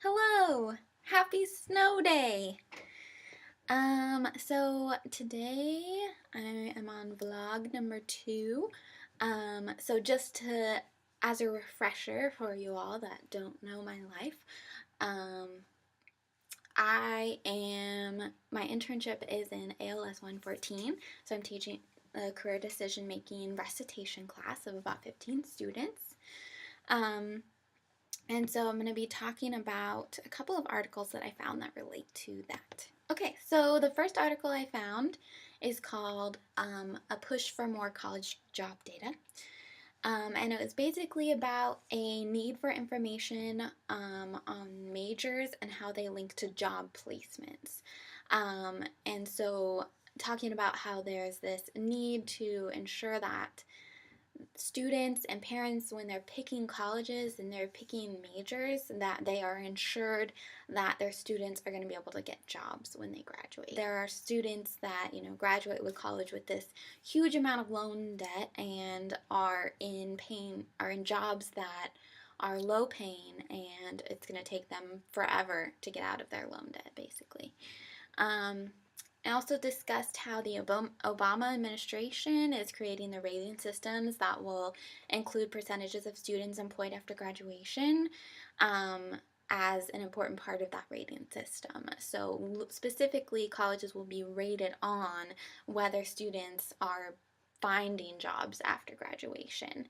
Hello! Happy snow day! So today I am on vlog number 2. So just to, as a refresher for you all that don't know my life, um, my internship is in ALS 114, so I'm teaching a career decision making recitation class of about 15 students. Um, and so I'm going to be talking about a couple of articles that I found that relate to that. Okay, so the first article I found is called A Push for More College Job Data. And it was basically about a need for information on majors and how they link to job placements. And so talking about how there's this need to ensure that students and parents, when they're picking colleges and they're picking majors, that they are ensured that their students are going to be able to get jobs when they graduate. There are students that graduate with college with this huge amount of loan debt and are in jobs that are low paying, and it's going to take them forever to get out of their loan debt, basically. I also discussed how the Obama administration is creating the rating systems that will include percentages of students employed after graduation as an important part of that rating system. So specifically, colleges will be rated on whether students are finding jobs after graduation.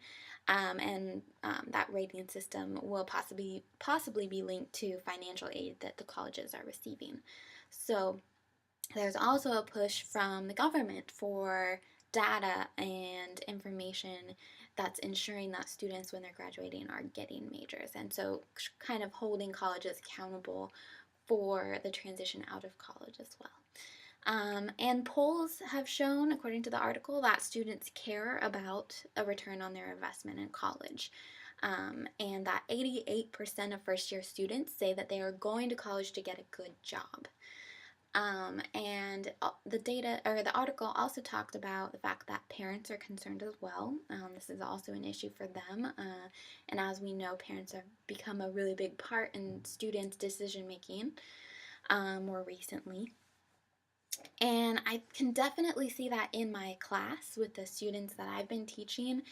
That rating system will possibly be linked to financial aid that the colleges are receiving. So there's also a push from the government for data and information that's ensuring that students, when they're graduating, are getting majors. And so, kind of holding colleges accountable for the transition out of college as well. And polls have shown, according to the article, that students care about a return on their investment in college. And that 88% of first year students say that they are going to college to get a good job. And the article also talked about the fact that parents are concerned as well. This is also an issue for them. And as we know, parents have become a really big part in students' decision making more recently. And I can definitely see that in my class with the students that I've been teaching.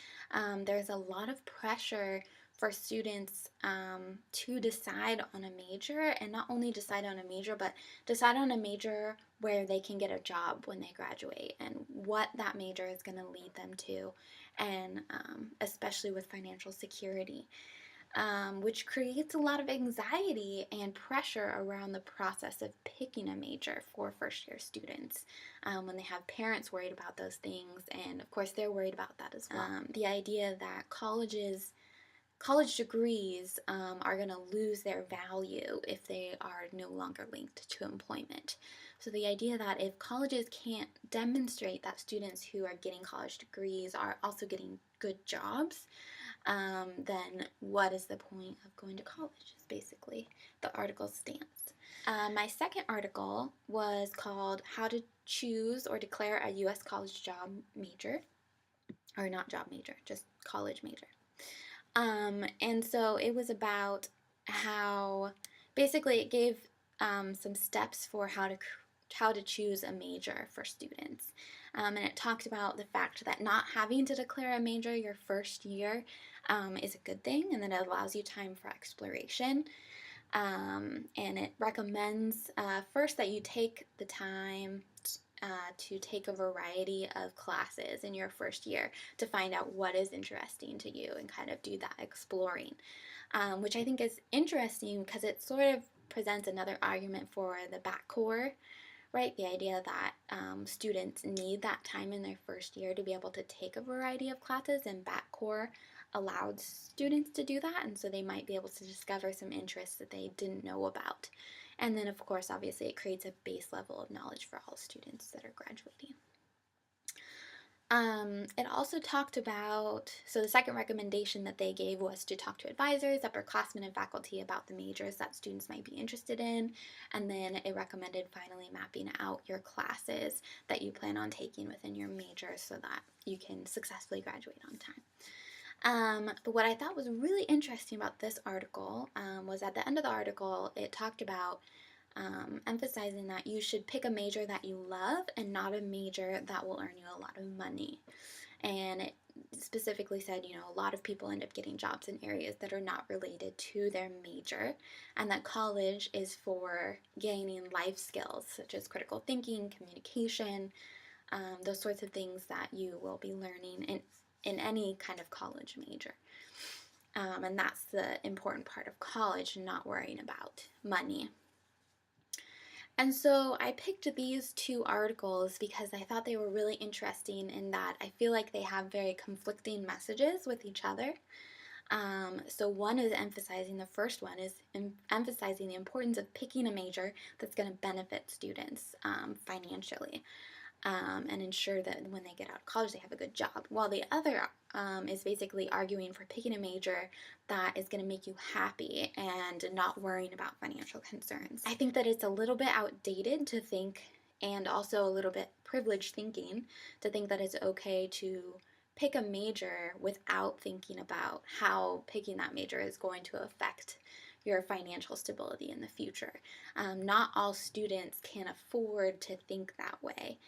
There's a lot of pressure for students to decide on a major, and not only decide on a major, but decide on a major where they can get a job when they graduate and what that major is going to lead them to, and especially with financial security. Which creates a lot of anxiety and pressure around the process of picking a major for first year students when they have parents worried about those things, and of course they're worried about that as well. The idea that college degrees are going to lose their value if they are no longer linked to employment. So the idea that if colleges can't demonstrate that students who are getting college degrees are also getting good jobs, then what is the point of going to college, is basically the article's stance. My second article was called How to Choose or Declare a U.S. College Job Major, or not job major, just college major. And so it was about how, basically it gave some steps for how to choose a major for students. And it talked about the fact that not having to declare a major your first year is a good thing, and that it allows you time for exploration. And it recommends first that you take the time to take a variety of classes in your first year to find out what is interesting to you and kind of do that exploring, which I think is interesting because it sort of presents another argument for the back core, right? The idea that students need that time in their first year to be able to take a variety of classes, and back core allowed students to do that, and so they might be able to discover some interests that they didn't know about. And then, of course, obviously, it creates a base level of knowledge for all students that are graduating. It also talked about, so the second recommendation that they gave was to talk to advisors, upperclassmen, and faculty about the majors that students might be interested in. And then it recommended finally mapping out your classes that you plan on taking within your major so that you can successfully graduate on time. But what I thought was really interesting about this article was at the end of the article, it talked about emphasizing that you should pick a major that you love and not a major that will earn you a lot of money. And it specifically said, you know, a lot of people end up getting jobs in areas that are not related to their major, and that college is for gaining life skills such as critical thinking, communication, those sorts of things that you will be learning in any kind of college major. And that's the important part of college, not worrying about money. And so I picked these two articles because I thought they were really interesting in that I feel like they have very conflicting messages with each other. So one is emphasizing, the first one is emphasizing the importance of picking a major that's going to benefit students financially. And ensure that when they get out of college they have a good job. While the other is basically arguing for picking a major that is going to make you happy and not worrying about financial concerns. I think that it's a little bit outdated to think, and also a little bit privileged thinking, to think that it's okay to pick a major without thinking about how picking that major is going to affect your financial stability in the future. Not all students can afford to think that way.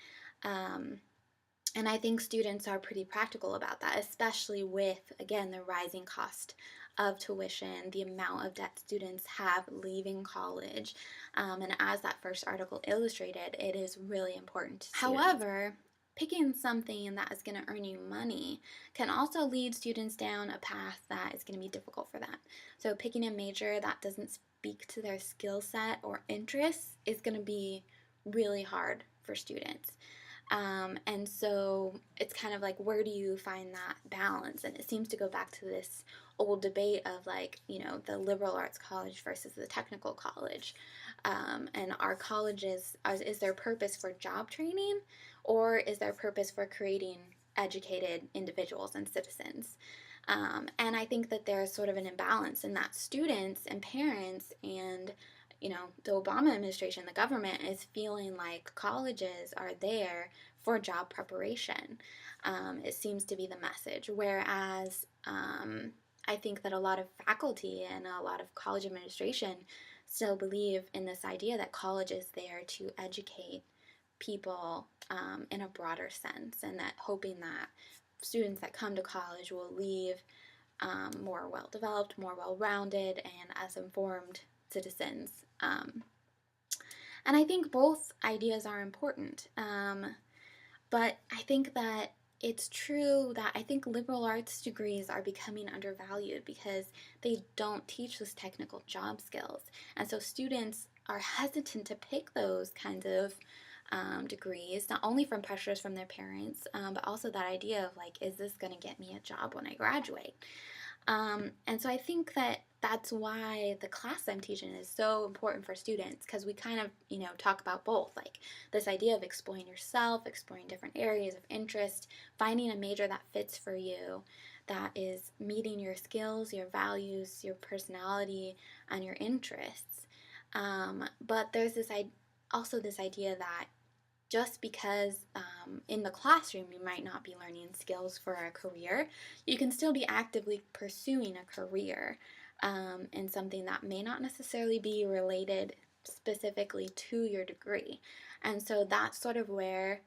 And I think students are pretty practical about that, especially with, again, the rising cost of tuition, the amount of debt students have leaving college. And as that first article illustrated, it is really important to students. However, picking something that is going to earn you money can also lead students down a path that is going to be difficult for them. So picking a major that doesn't speak to their skill set or interests is going to be really hard for students. And so it's kind of like, where do you find that balance? And it seems to go back to this old debate of, like, you know, the liberal arts college versus the technical college. And our colleges, is their purpose for job training, or is their purpose for creating educated individuals and citizens? And I think that there's sort of an imbalance in that students and parents and, you know, the Obama administration, the government, is feeling like colleges are there for job preparation. It seems to be the message. Whereas I think that a lot of faculty and a lot of college administration still believe in this idea that college is there to educate people in a broader sense, and that hoping that students that come to college will leave more well-developed, more well-rounded, and as informed citizens. And I think both ideas are important. But I think that it's true that I think liberal arts degrees are becoming undervalued because they don't teach those technical job skills. And so students are hesitant to pick those kinds of degrees, not only from pressures from their parents, but also that idea of, like, is this going to get me a job when I graduate? And so I think that that's why the class I'm teaching is so important for students, because we kind of, you know, talk about both, like this idea of exploring yourself, exploring different areas of interest, finding a major that fits for you, that is meeting your skills, your values, your personality, and your interests. But there's this also this idea that just because in the classroom you might not be learning skills for a career, you can still be actively pursuing a career in something that may not necessarily be related specifically to your degree. And so that's sort of where,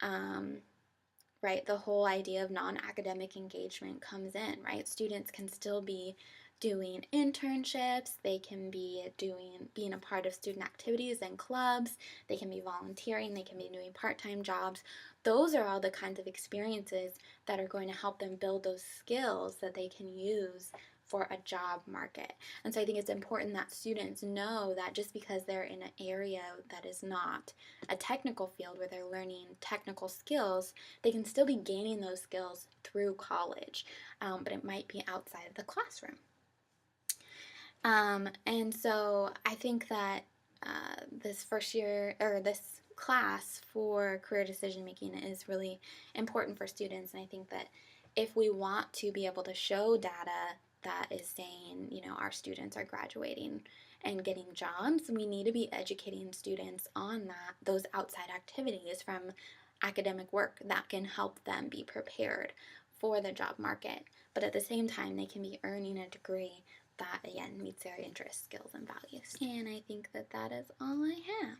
right, the whole idea of non-academic engagement comes in, right? Students can still be doing internships, they can be being a part of student activities and clubs, they can be volunteering, they can be doing part-time jobs. Those are all the kinds of experiences that are going to help them build those skills that they can use for a job market. And so I think it's important that students know that just because they're in an area that is not a technical field where they're learning technical skills, they can still be gaining those skills through college, but it might be outside of the classroom. And so I think that this first year, or this class for career decision making, is really important for students. And I think that if we want to be able to show data that is saying, you know, our students are graduating and getting jobs, we need to be educating students on those outside activities from academic work that can help them be prepared for the job market, but at the same time they can be earning a degree that again meets their interests, skills, and values. And I think that that is all I have.